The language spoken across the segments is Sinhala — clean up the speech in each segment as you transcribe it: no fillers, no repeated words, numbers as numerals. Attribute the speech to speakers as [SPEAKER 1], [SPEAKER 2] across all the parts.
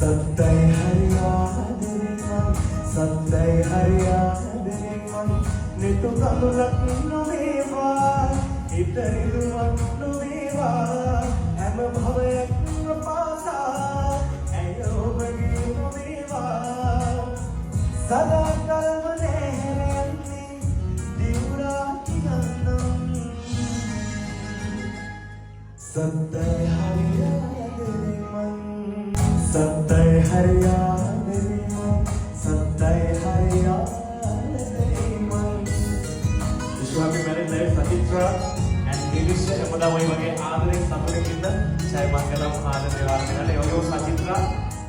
[SPEAKER 1] සත්තයි හරියාදෙනිමන් සත්තයි හරියාදෙනිමන් නිතු කඳුලක් නොවේවා හිත රිදුවක් නොවේවා හැම භවයක්ම පාසා ඇය ඔබගේ නොවේවා සදා කල්ම නැහැරෙන්නේ දිවුරා කියන්නම් සත්තයි හරියාදෙනිමන් සත්තයි හරියාදෙනිමන් සත්තයි හරියාදෙනිමන්
[SPEAKER 2] විශ්වාසි මැරෙන්න සතිත්‍රා and Nilesh හැමදාම මේ වගේ ආදරෙන් සතුටින් ජය මංගලම් ආදරේ වාර්තනල යෝගෝ සතිත්‍රා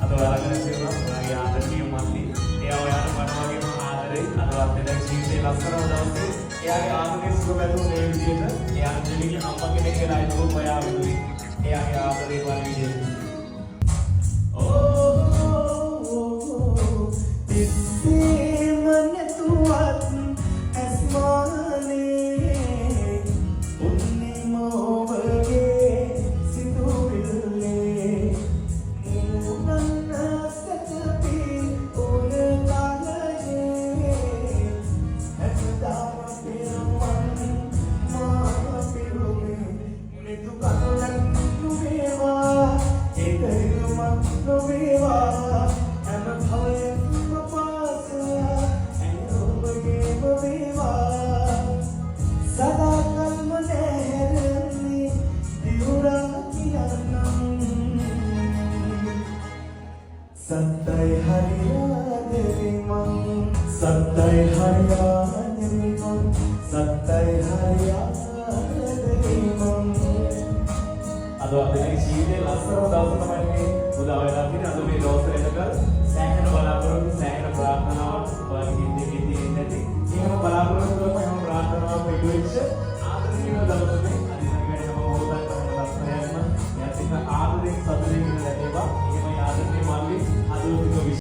[SPEAKER 2] අද ඔයාලගෙන තියෙනවා ඔයාගේ ආදරණීය මල්ලි එයා ඔයාට මට වගේම ආදරේ අදවත් දෙයක් ජීවිතේ ලස්සනම දවසේ එයාගේ ආදරේ සුබ බැලුම් මේ විදිහට එයා දෙවියන් අම්මා කෙනෙක් කියලා හිතුවොත් ඔයා විදුයි එයාගේ ආදරේ වගේ විදිහට
[SPEAKER 1] සත්තයි හරියාදෙනිමන් සත්තයි හරියාදෙනිමන් සත්තයි හරියාදෙනිමන්
[SPEAKER 2] අද අපේ ජීවිතේ ලස්සනම දවස තමයි මේ උදා වෙලා තියෙන්නේ අද මේ දවස් වෙනකල් සෑහෙන බලාපොරොත්තු සෑහෙන ප්‍රාර්ථනාවක් ඔයාගේ ජීවිතේ තියෙන්නේ නැති එහෙම බලාපොරොත්තු කරපු හැම ප්‍රාර්ථනාවක් පිටු වෙච්ච